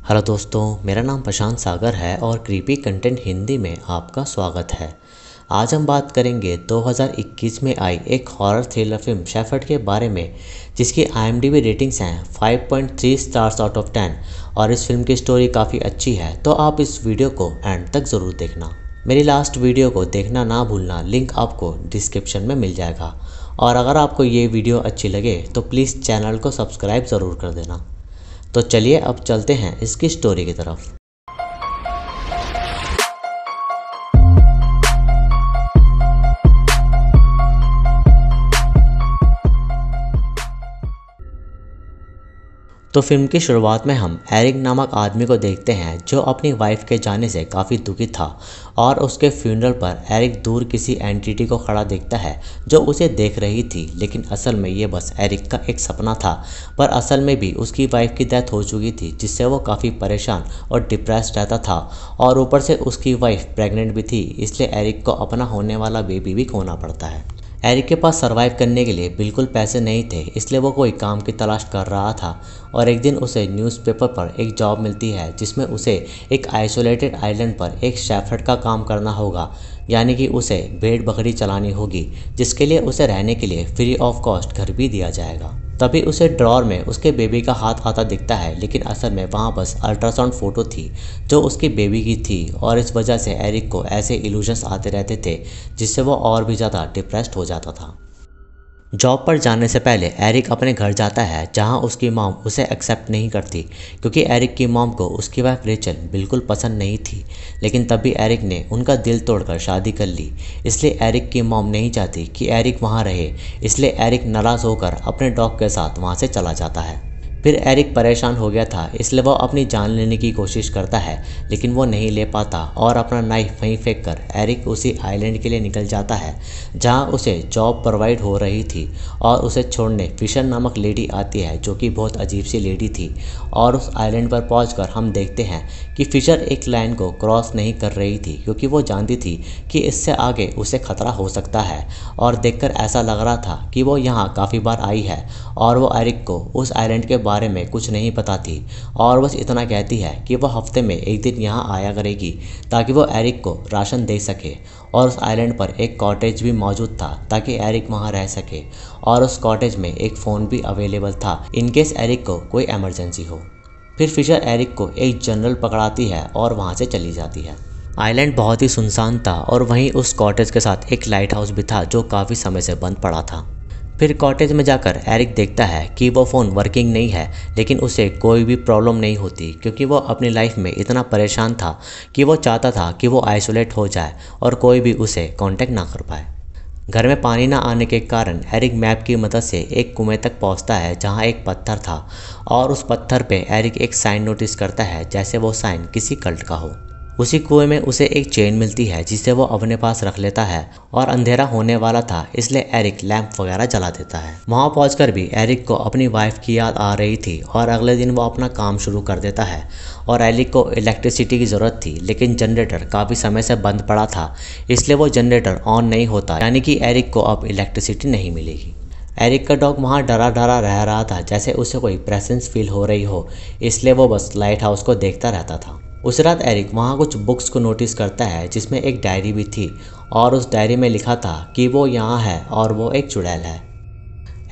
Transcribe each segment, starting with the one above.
Hello दोस्तों, मेरा नाम प्रशांत सागर है और क्रीपी कंटेंट हिंदी में आपका स्वागत है। आज हम बात करेंगे 2021 में आई एक हॉरर थ्रिलर फिल्म शेफर्ड के बारे में, जिसकी IMDb रेटिंग्स हैं 5.3 स्टार्स आउट ऑफ 10 और इस फिल्म की स्टोरी काफ़ी अच्छी है, तो आप इस वीडियो को एंड तक ज़रूर देखना। मेरी लास्ट वीडियो को देखना ना भूलना, लिंक आपको डिस्क्रिप्शन में मिल जाएगा। और अगर आपको ये वीडियो अच्छी लगे तो प्लीज़ चैनल को सब्सक्राइब ज़रूर कर देना। तो चलिए अब चलते हैं इसकी स्टोरी की तरफ। तो फिल्म की शुरुआत में हम एरिक नामक आदमी को देखते हैं जो अपनी वाइफ के जाने से काफ़ी दुखी था और उसके फ्यूनरल पर एरिक दूर किसी एंटिटी को खड़ा देखता है जो उसे देख रही थी, लेकिन असल में ये बस एरिक का एक सपना था। पर असल में भी उसकी वाइफ की डेथ हो चुकी थी, जिससे वो काफ़ी परेशान और डिप्रेस्ड रहता था और ऊपर से उसकी वाइफ प्रेग्नेंट भी थी, इसलिए एरिक को अपना होने वाला बेबी भी खोना पड़ता है। एरिक के पास सरवाइव करने के लिए बिल्कुल पैसे नहीं थे, इसलिए वो कोई काम की तलाश कर रहा था और एक दिन उसे न्यूज़पेपर पर एक जॉब मिलती है जिसमें उसे एक आइसोलेटेड आइलैंड पर एक शेफर्ड का काम करना होगा, यानी कि उसे भेड़ बकरी चलानी होगी, जिसके लिए उसे रहने के लिए फ्री ऑफ कॉस्ट घर भी दिया जाएगा। तभी उसे ड्रॉर में उसके बेबी का हाथ आता दिखता है, लेकिन असल में वहाँ बस अल्ट्रासाउंड फ़ोटो थी जो उसकी बेबी की थी और इस वजह से एरिक को ऐसे इल्यूजन्स आते रहते थे जिससे वो और भी ज़्यादा डिप्रेस्ड हो जाता था। जॉब पर जाने से पहले एरिक अपने घर जाता है जहां उसकी मॉम उसे एक्सेप्ट नहीं करती, क्योंकि एरिक की मॉम को उसकी वाइफ रेचल बिल्कुल पसंद नहीं थी। लेकिन तभी एरिक ने उनका दिल तोड़कर शादी कर ली, इसलिए एरिक की मॉम नहीं चाहती कि एरिक वहां रहे, इसलिए एरिक नाराज़ होकर अपने डॉग के साथ वहां से चला जाता है। फिर एरिक परेशान हो गया था, इसलिए वो अपनी जान लेने की कोशिश करता है, लेकिन वो नहीं ले पाता और अपना नाइफ वहीं फेंक कर एरिक उसी आइलैंड के लिए निकल जाता है जहां उसे जॉब प्रोवाइड हो रही थी और उसे छोड़ने फिशर नामक लेडी आती है जो कि बहुत अजीब सी लेडी थी। और उस आइलैंड पर पहुंचकर हम देखते हैं कि फिशर एक लाइन को क्रॉस नहीं कर रही थी, क्योंकि वो जानती थी कि इससे आगे उसे खतरा हो सकता है और देखकर ऐसा लग रहा था कि वो यहाँ काफ़ी बार आई है और वो एरिक को उस आइलैंड के बारे में कुछ नहीं पता थी और बस इतना कहती है कि वो हफ्ते में एक दिन यहाँ आया करेगी ताकि वो एरिक को राशन दे सके। और उस आइलैंड पर एक कॉटेज भी मौजूद था ताकि एरिक वहाँ रह सके और उस कॉटेज में एक फ़ोन भी अवेलेबल था इनकेस एरिक को कोई इमरजेंसी हो। फिर फिशर एरिक को एक जनरल पकड़ाती है और वहाँ से चली जाती है। आइलैंड बहुत ही सुनसान था और वहीं उस कॉटेज के साथ एक लाइट हाउस भी था जो काफ़ी समय से बंद पड़ा था। फिर कॉटेज में जाकर एरिक देखता है कि वो फ़ोन वर्किंग नहीं है, लेकिन उसे कोई भी प्रॉब्लम नहीं होती, क्योंकि वो अपनी लाइफ में इतना परेशान था कि वो चाहता था कि वो आइसोलेट हो जाए और कोई भी उसे कांटेक्ट ना कर पाए। घर में पानी ना आने के कारण एरिक मैप की मदद से एक कुएं तक पहुंचता है जहां एक पत्थर था और उस पत्थर पे एरिक एक साइन नोटिस करता है, जैसे वो साइन किसी कल्ट का हो। उसी कुएं में उसे एक चेन मिलती है जिसे वो अपने पास रख लेता है और अंधेरा होने वाला था, इसलिए एरिक लैंप वगैरह जला देता है। वहां पहुंचकर भी एरिक को अपनी वाइफ की याद आ रही थी और अगले दिन वो अपना काम शुरू कर देता है। और एरिक को इलेक्ट्रिसिटी की ज़रूरत थी, लेकिन जनरेटर काफ़ी समय से बंद पड़ा था, इसलिए वो जनरेटर ऑन नहीं होता, यानी कि एरिक को अब इलेक्ट्रिसिटी नहीं मिलेगी। एरिक का डॉग वहाँ डरा डरा रह रहा था, जैसे उसे कोई प्रेजेंस फील हो रही हो, इसलिए वो बस लाइट हाउस को देखता रहता था। उस रात एरिक वहाँ कुछ बुक्स को नोटिस करता है जिसमें एक डायरी भी थी और उस डायरी में लिखा था कि वो यहाँ है और वो एक चुड़ैल है।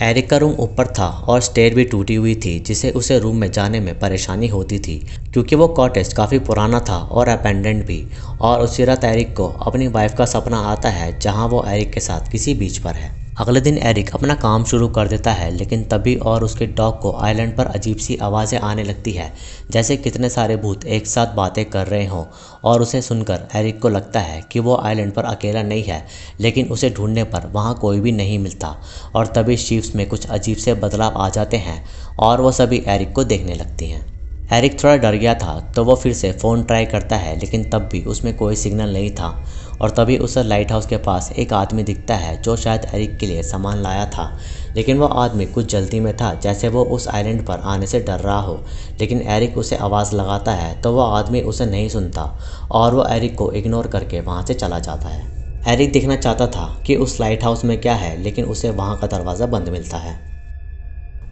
एरिक का रूम ऊपर था और स्टेयर भी टूटी हुई थी, जिससे उसे रूम में जाने में परेशानी होती थी, क्योंकि वो कॉटेज काफ़ी पुराना था और अपेंडेंट भी। और उसी रात एरिक को अपनी वाइफ का सपना आता है जहाँ वो एरिक के साथ किसी बीच पर है। अगले दिन एरिक अपना काम शुरू कर देता है, लेकिन तभी और उसके डॉग को आइलैंड पर अजीब सी आवाज़ें आने लगती है, जैसे कितने सारे भूत एक साथ बातें कर रहे हों। और उसे सुनकर एरिक को लगता है कि वो आइलैंड पर अकेला नहीं है, लेकिन उसे ढूंढने पर वहाँ कोई भी नहीं मिलता। और तभी शिप्स में कुछ अजीब से बदलाव आ जाते हैं और वो सभी एरिक को देखने लगती हैं। एरिक थोड़ा डर गया था तो वो फिर से फ़ोन ट्राई करता है, लेकिन तब भी उसमें कोई सिग्नल नहीं था। और तभी उसे लाइट हाउस के पास एक आदमी दिखता है जो शायद एरिक के लिए सामान लाया था, लेकिन वो आदमी कुछ जल्दी में था, जैसे वो उस आइलैंड पर आने से डर रहा हो। लेकिन एरिक उसे आवाज़ लगाता है तो वो आदमी उसे नहीं सुनता और वो एरिक को इग्नोर करके वहाँ से चला जाता है। एरिक देखना चाहता था कि उस लाइट हाउस में क्या है, लेकिन उसे वहाँ का दरवाज़ा बंद मिलता है।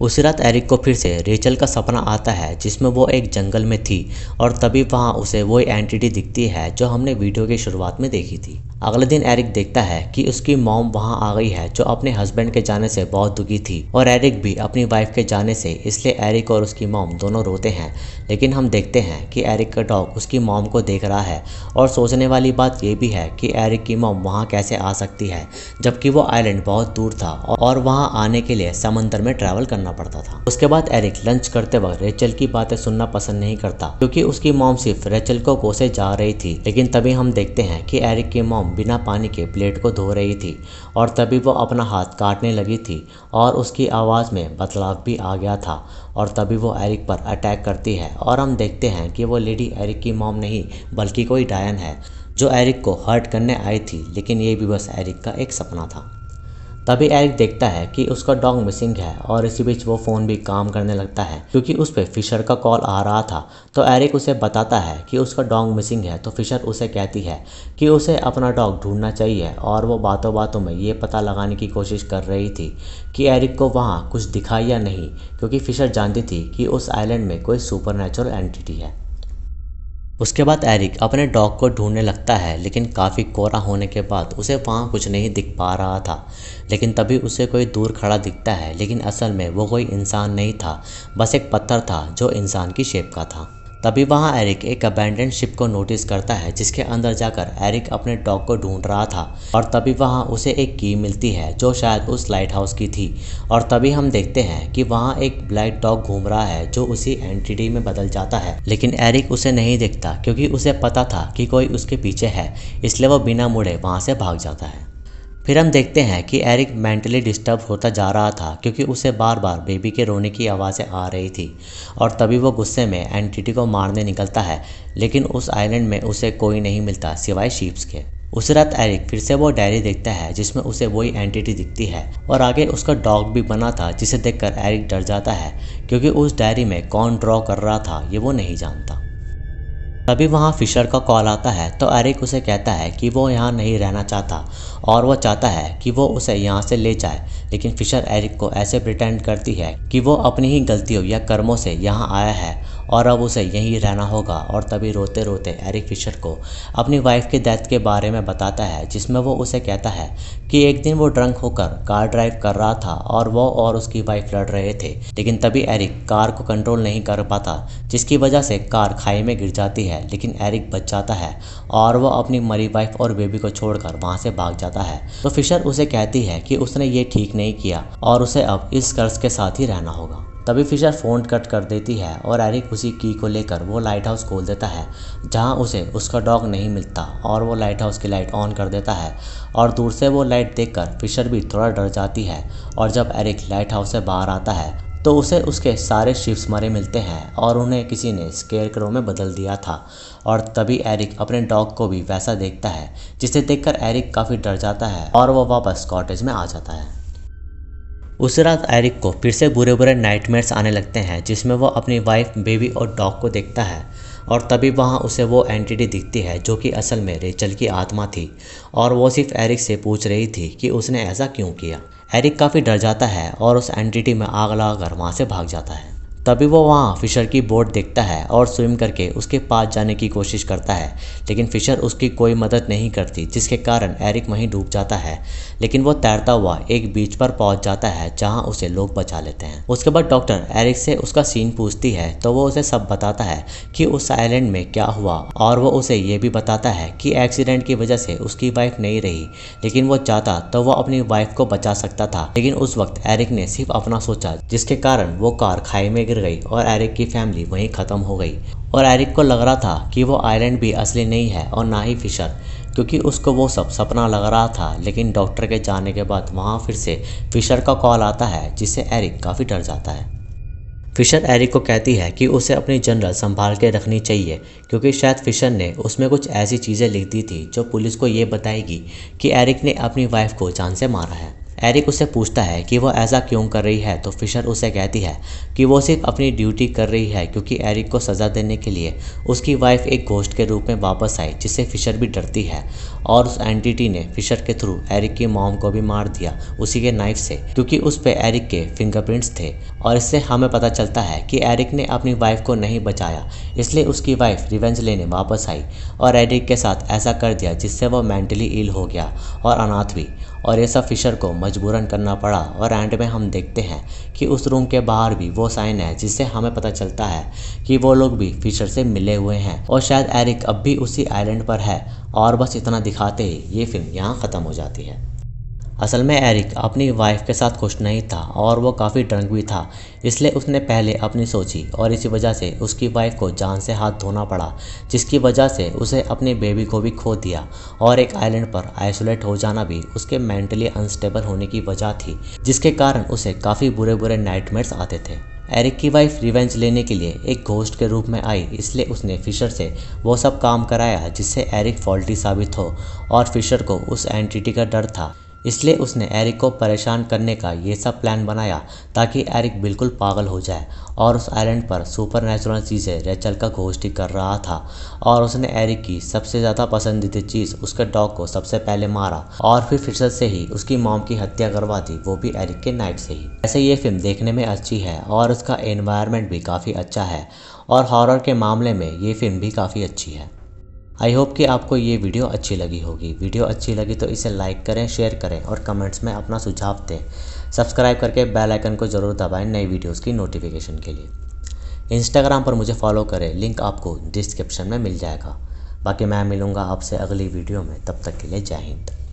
उसी रात एरिक को फिर से रेचल का सपना आता है जिसमें वो एक जंगल में थी और तभी वहाँ उसे वही एंटिटी दिखती है जो हमने वीडियो की शुरुआत में देखी थी। अगले दिन एरिक देखता है कि उसकी मॉम वहाँ आ गई है जो अपने हस्बैंड के जाने से बहुत दुखी थी और एरिक भी अपनी वाइफ के जाने से, इसलिए एरिक और उसकी मॉम दोनों रोते हैं। लेकिन हम देखते हैं कि एरिक का डॉग उसकी मॉम को देख रहा है और सोचने वाली बात यह भी है कि एरिक की मॉम वहाँ कैसे आ सकती है जबकि वो आइलैंड बहुत दूर था और वहाँ आने के लिए समंदर में ट्रैवल करना पड़ता था। उसके बाद एरिक लंच करते वक्त रेचल की बातें सुनना पसंद नहीं करता क्योंकि उसकी मॉम सिर्फ रेचल को कोसे जा रही थी। लेकिन तभी हम देखते हैं कि एरिक की मॉम बिना पानी के प्लेट को धो रही थी और तभी वो अपना हाथ काटने लगी थी और उसकी आवाज़ में बदलाव भी आ गया था और तभी वो एरिक पर अटैक करती है और हम देखते हैं कि वो लेडी एरिक की मॉम नहीं बल्कि कोई डायन है जो एरिक को हर्ट करने आई थी। लेकिन ये भी बस एरिक का एक सपना था। तभी एरिक देखता है कि उसका डॉग मिसिंग है और इसी बीच वो फ़ोन भी काम करने लगता है क्योंकि उस पर फिशर का कॉल आ रहा था। तो एरिक उसे बताता है कि उसका डॉग मिसिंग है तो फिशर उसे कहती है कि उसे अपना डॉग ढूंढना चाहिए और वो बातों बातों में ये पता लगाने की कोशिश कर रही थी कि एरिक को वहाँ कुछ दिखा या नहीं, क्योंकि फिशर जानती थी कि उस आइलैंड में कोई सुपरनैचुरल एंटिटी है। उसके बाद एरिक अपने डॉग को ढूंढने लगता है लेकिन काफ़ी कोहरा होने के बाद उसे वहाँ कुछ नहीं दिख पा रहा था। लेकिन तभी उसे कोई दूर खड़ा दिखता है लेकिन असल में वो कोई इंसान नहीं था, बस एक पत्थर था जो इंसान की शेप का था। तभी वहाँ एरिक एक अबैंडन शिप को नोटिस करता है जिसके अंदर जाकर एरिक अपने डॉग को ढूंढ रहा था और तभी वहाँ उसे एक की मिलती है जो शायद उस लाइट हाउस की थी। और तभी हम देखते हैं कि वहाँ एक ब्लैक डॉग घूम रहा है जो उसी एंटिटी में बदल जाता है। लेकिन एरिक उसे नहीं देखता क्योंकि उसे पता था कि कोई उसके पीछे है, इसलिए वो बिना मुड़े वहाँ से भाग जाता है। फिर हम देखते हैं कि एरिक मेंटली डिस्टर्ब होता जा रहा था क्योंकि उसे बार बार बेबी के रोने की आवाज़ें आ रही थी और तभी वो गुस्से में एंटिटी को मारने निकलता है। लेकिन उस आइलैंड में उसे कोई नहीं मिलता सिवाय शीप्स के। उस रात एरिक फिर से वो डायरी देखता है जिसमें उसे वही एंटिटी दिखती है और आगे उसका डॉग भी बना था जिसे देखकर एरिक डर जाता है क्योंकि उस डायरी में कौन ड्रॉ कर रहा था ये वो नहीं जानता। तभी वहाँ फिशर का कॉल आता है तो एरिक उसे कहता है कि वो यहाँ नहीं रहना चाहता और वो चाहता है कि वो उसे यहाँ से ले जाए। लेकिन फिशर एरिक को ऐसे प्रिटेंड करती है कि वो अपनी ही गलतियों या कर्मों से यहाँ आया है और अब उसे यहीं रहना होगा। और तभी रोते रोते एरिक फिशर को अपनी वाइफ के डेथ के बारे में बताता है जिसमें वो उसे कहता है कि एक दिन वो ड्रंक होकर कार ड्राइव कर रहा था और वो और उसकी वाइफ लड़ रहे थे। लेकिन तभी एरिक कार को कंट्रोल नहीं कर पाता जिसकी वजह से कार खाई में गिर जाती है। लेकिन एरिक बच जाता है और वो अपनी मरी वाइफ और बेबी को छोड़कर वहाँ से भाग जाता है। तो फिशर उसे कहती है कि उसने ये ठीक नहीं किया और उसे अब इस कर्ज के साथ ही रहना होगा। तभी फिशर फ़ोन कट कर देती है और एरिक उसी की को लेकर वो लाइट हाउस खोल देता है जहाँ उसे उसका डॉग नहीं मिलता और वो लाइट हाउस की लाइट ऑन कर देता है और दूर से वो लाइट देखकर फिशर भी थोड़ा डर जाती है। और जब एरिक लाइट हाउस से बाहर आता है तो उसे उसके सारे शिप्स मरे मिलते हैं और उन्हें किसी ने स्केयरक्रो में बदल दिया था। और तभी एरिक अपने डॉग को भी वैसा देखता है जिसे देखकर एरिक काफ़ी डर जाता है और वो वापस कॉटेज में आ जाता है। उस रात एरिक को फिर से बुरे बुरे नाइटमेयर्स आने लगते हैं जिसमें वो अपनी वाइफ, बेबी और डॉग को देखता है और तभी वहाँ उसे वो एंटिटी दिखती है जो कि असल में रेचल की आत्मा थी और वो सिर्फ एरिक से पूछ रही थी कि उसने ऐसा क्यों किया। एरिक काफ़ी डर जाता है और उस एंटिटी में आग लगाकर वहाँ से भाग जाता है। तभी वो वहाँ फिशर की बोट देखता है और स्विम करके उसके पास जाने की कोशिश करता है लेकिन फिशर उसकी कोई मदद नहीं करती जिसके कारण एरिक वहीं डूब जाता है। लेकिन वो तैरता हुआ एक बीच पर पहुंच जाता है जहां उसे लोग बचा लेते हैं। उसके बाद डॉक्टर एरिक से उसका सीन पूछती है तो वो उसे सब बताता है कि उस आइलैंड में क्या हुआ और वो उसे ये भी बताता है कि एक्सीडेंट की वजह से उसकी वाइफ नहीं रही। लेकिन वो चाहता तो वो अपनी वाइफ को बचा सकता था लेकिन उस वक्त एरिक ने सिर्फ अपना सोचा जिसके कारण वो कार खाई में गिर गई और एरिक की फैमिली वहीं खत्म हो गई। और एरिक को लग रहा था कि वो आइलैंड भी असली नहीं है और ना ही फिशर, क्योंकि उसको वो सब सपना लग रहा था। लेकिन डॉक्टर के जाने के बाद वहाँ फिर से फिशर का कॉल आता है जिससे एरिक काफ़ी डर जाता है। फिशर एरिक को कहती है कि उसे अपनी जनरल संभाल के रखनी चाहिए क्योंकि शायद फिशर ने उसमें कुछ ऐसी चीज़ें लिख दी थी जो पुलिस को ये बताएगी कि एरिक ने अपनी वाइफ को जान से मारा है। एरिक उससे पूछता है कि वो ऐसा क्यों कर रही है, तो फिशर उसे कहती है कि वो सिर्फ अपनी ड्यूटी कर रही है क्योंकि एरिक को सज़ा देने के लिए उसकी वाइफ एक घोस्ट के रूप में वापस आई, जिससे फिशर भी डरती है। और उस एंटिटी ने फिशर के थ्रू एरिक की मॉम को भी मार दिया उसी के नाइफ से, क्योंकि उस पे एरिक के फिंगरप्रिंट्स थे। और इससे हमें पता चलता है कि एरिक ने अपनी वाइफ को नहीं बचाया, इसलिए उसकी वाइफ रिवेंज लेने वापस आई और एरिक के साथ ऐसा कर दिया जिससे वो मेंटली इल हो गया और अनाथ भी। और ये सब फिशर को मजबूरन करना पड़ा। और एंड में हम देखते हैं कि उस रूम के बाहर भी वो साइन है, जिससे हमें पता चलता है कि वो लोग भी फिशर से मिले हुए हैं और शायद एरिक अब भी उसी आइलैंड पर है। और बस इतना दिखाते ही ये फिल्म यहाँ ख़त्म हो जाती है। असल में एरिक अपनी वाइफ के साथ खुश नहीं था और वो काफ़ी ड्रंक भी था, इसलिए उसने पहले अपनी सोची और इसी वजह से उसकी वाइफ को जान से हाथ धोना पड़ा, जिसकी वजह से उसे अपने बेबी को भी खो दिया। और एक आइलैंड पर आइसोलेट हो जाना भी उसके मेंटली अनस्टेबल होने की वजह थी, जिसके कारण उसे काफ़ी बुरे बुरे नाइटमेयर्स आते थे। एरिक की वाइफ रिवेंज लेने के लिए एक घोस्ट के रूप में आई, इसलिए उसने फिशर से वो सब काम कराया जिससे एरिक फॉल्टी साबित हो। और फिशर को उस एंटिटी का डर था, इसलिए उसने एरिक को परेशान करने का ये सब प्लान बनाया ताकि एरिक बिल्कुल पागल हो जाए। और उस आइलैंड पर सुपर नेचुरल चीज़ें रेचल का घोस्ट ही कर रहा था। और उसने एरिक की सबसे ज़्यादा पसंदीदा चीज़ उसके डॉग को सबसे पहले मारा और फिर फिशर से ही उसकी मॉम की हत्या करवा दी, वो भी एरिक के नाइफ से ही। ऐसे ये फिल्म देखने में अच्छी है और उसका एनवायरनमेंट भी काफ़ी अच्छा है और हॉरर के मामले में ये फिल्म भी काफ़ी अच्छी है। आई होप कि आपको ये वीडियो अच्छी लगी होगी। वीडियो अच्छी लगी तो इसे लाइक करें, शेयर करें और कमेंट्स में अपना सुझाव दें। सब्सक्राइब करके बेल आइकन को ज़रूर दबाएं नई वीडियोस की नोटिफिकेशन के लिए। इंस्टाग्राम पर मुझे फॉलो करें, लिंक आपको डिस्क्रिप्शन में मिल जाएगा। बाकी मैं मिलूँगा आपसे अगली वीडियो में, तब तक के लिए जय हिंद।